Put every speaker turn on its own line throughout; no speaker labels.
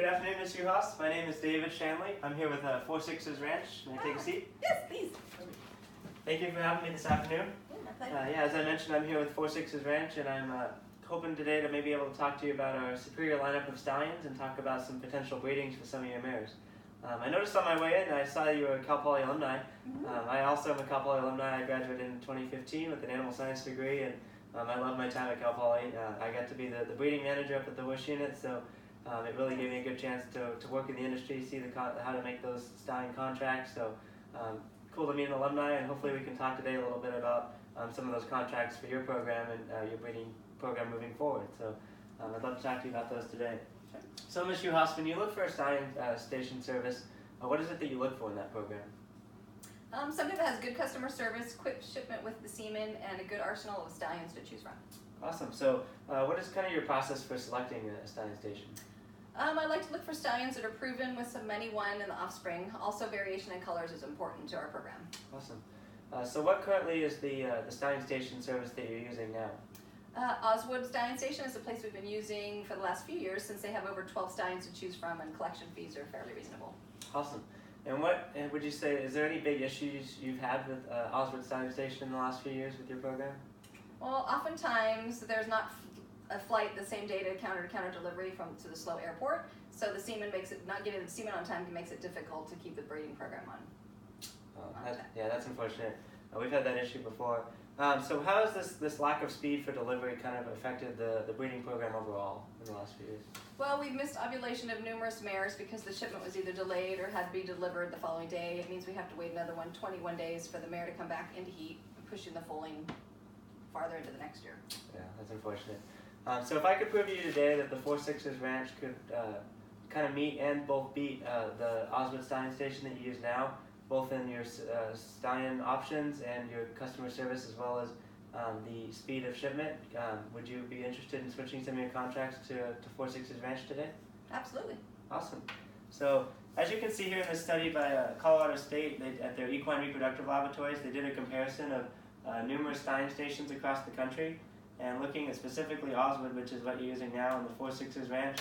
Good afternoon, Mr. Haas. My name is David Shandley. I'm here with 46ers Ranch. May I take a seat?
Yes, please.
Thank you for having me this afternoon.
My pleasure.
As I mentioned, I'm here with 46ers Ranch, and I'm hoping today to maybe be able to talk to you about our superior lineup of stallions and talk about some potential breedings for some of your mares. I noticed on my way in, I saw you were a Cal Poly alumni. I also am a Cal Poly alumni. I graduated in 2015 with an animal science degree, and I love my time at Cal Poly. I got to be the breeding manager up at the Wish unit, so it really gave me a good chance to work in the industry, see how to make those stallion contracts. So cool to meet an alumni, and hopefully we can talk today a little bit about some of those contracts for your program and your breeding program moving forward. So I'd love to talk to you about those today.
Sure.
So Ms. Uhas, when you look for a stallion station service, what is it that you look for in that program?
Something that has good customer service, quick shipment with the semen, and a good arsenal of stallions to choose from.
Awesome. So what is kind of your process for selecting a stallion station?
I like to look for stallions that are proven with some many one in the offspring. Also, variation in colors is important to our program.
Awesome. So what currently is the stallion station service that you're using now?
Oswood Stallion Station is a place we've been using for the last few years since they have over 12 stallions to choose from, and collection fees are fairly reasonable.
Awesome. And what would you say, is there any big issues you've had with Oswood Stallion Station in the last few years with your program?
Well, oftentimes there's not a flight the same day to counter delivery to the slow airport, so the semen not getting the semen on time makes it difficult to keep the breeding program on.
Yeah, that's unfortunate. We've had that issue before. So how has this lack of speed for delivery kind of affected the breeding program overall in the last few years?
Well, we've missed ovulation of numerous mares because the shipment was either delayed or had to be delivered the following day. It means we have to wait another 21 days for the mare to come back into heat, pushing the foaling farther into the next year.
Yeah, that's unfortunate. So if I could prove to you today that the 46ers Ranch could kind of meet and both beat the Oswood Stallion Station that you use now, both in your stallion options and your customer service, as well as the speed of shipment, would you be interested in switching some of your contracts to 46ers Ranch today?
Absolutely.
Awesome. So as you can see here in this study by Colorado State, at their equine reproductive laboratories, they did a comparison of numerous stallion stations across the country, and looking at specifically Oswood, which is what you're using now in the 46ers Ranch,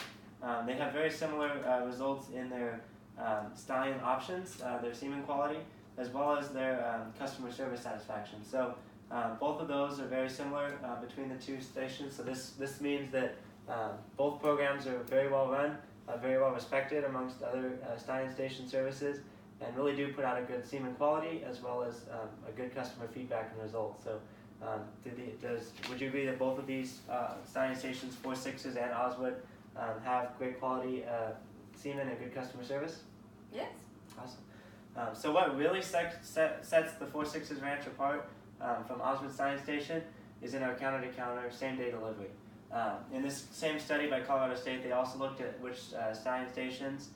they have very similar results in their stallion options, their semen quality, as well as their customer service satisfaction. So both of those are very similar between the two stations. So this means that both programs are very well run, very well respected amongst other stallion station services, and really do put out a good semen quality as well as a good customer feedback and results. So would you agree that both of these stallion stations, 46ers and Oswood, have great quality semen and good customer service?
Yes.
Awesome. So what really sets the 46ers Ranch apart from Oswood Stallion Station is in our counter-to-counter same-day delivery. In this same study by Colorado State, they also looked at which stallion stations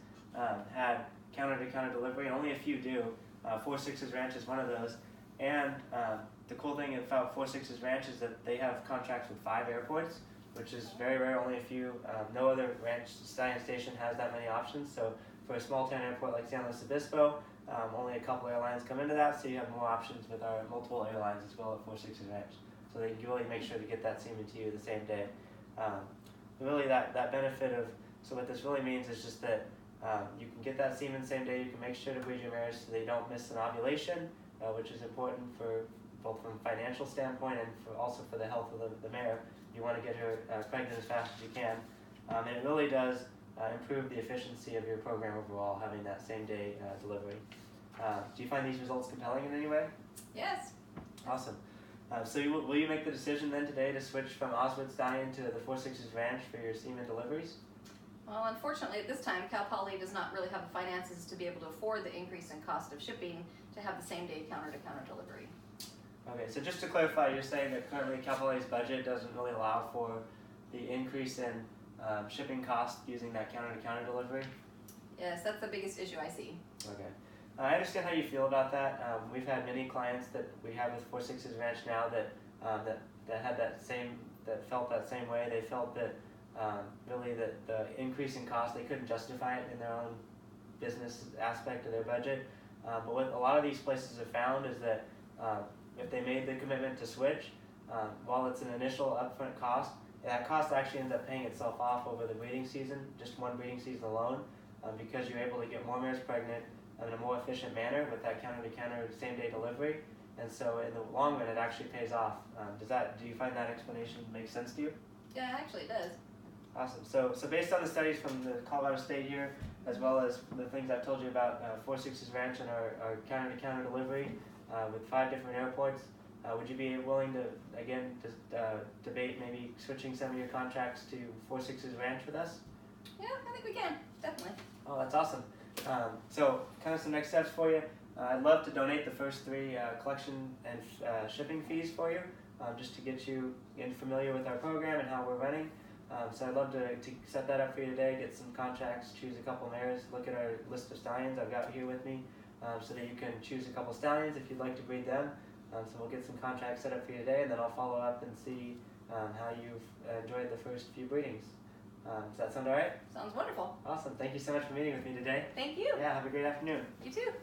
had counter-to-counter delivery, and only a few do. 46ers Ranch is one of those. And the cool thing about 46ers Ranch is that they have contracts with 5 airports, which is very rare, only a few. No other ranch stallion station has that many options. So for a small town airport like San Luis Obispo, only a couple airlines come into that, so you have more options with our multiple airlines as well at 46ers Ranch. So they can really make sure to get that semen to you the same day. Really that benefit of, so what this really means is just that you can get that semen the same day, you can make sure to breed your mares so they don't miss an ovulation, which is important for both from a financial standpoint and also for the health of the mare. You want to get her pregnant as fast as you can. And it really does improve the efficiency of your program overall, having that same day delivery. Do you find these results compelling in any way?
Yes.
Awesome. So will you make the decision then today to switch from Oswood Stallion to the 46ers Ranch for your semen deliveries?
Well, unfortunately, at this time, Cal Poly does not really have the finances to be able to afford the increase in cost of shipping to have the same day counter-to-counter delivery.
Okay, so just to clarify, you're saying that currently Cal Poly's budget doesn't really allow for the increase in shipping costs using that counter-to-counter delivery?
Yes, that's the biggest issue I see.
Okay. I understand how you feel about that. We've had many clients that we have with 46ers Ranch now that felt that same way. They felt that really that the increase in cost, they couldn't justify it in their own business aspect of their budget. But what a lot of these places have found is that if they made the commitment to switch, while it's an initial upfront cost, that cost actually ends up paying itself off over the breeding season, just one breeding season alone, because you're able to get more mares pregnant in a more efficient manner with that counter-to-counter same-day delivery. And so in the long run, it actually pays off. Do you find that explanation make sense to you?
Yeah, actually it does.
Awesome. So based on the studies from the Colorado State here, as well as the things I've told you about 4 Sixes Ranch and our counter-to-counter delivery with 5 different airports, would you be willing to, again, debate maybe switching some of your contracts to 4 Sixes Ranch with us?
Yeah, I think we can, definitely.
Oh, that's awesome. So kind of some next steps for you. I'd love to donate the first 3 collection and shipping fees for you, just to get you familiar with our program and how we're running. So I'd love to set that up for you today, get some contracts, choose a couple mares, look at our list of stallions I've got here with me, so that you can choose a couple stallions if you'd like to breed them. So we'll get some contracts set up for you today, and then I'll follow up and see how you've enjoyed the first few breedings. Does that sound all right?
Sounds wonderful.
Awesome. Thank you so much for meeting with me today.
Thank you.
Yeah, have a great afternoon.
You too.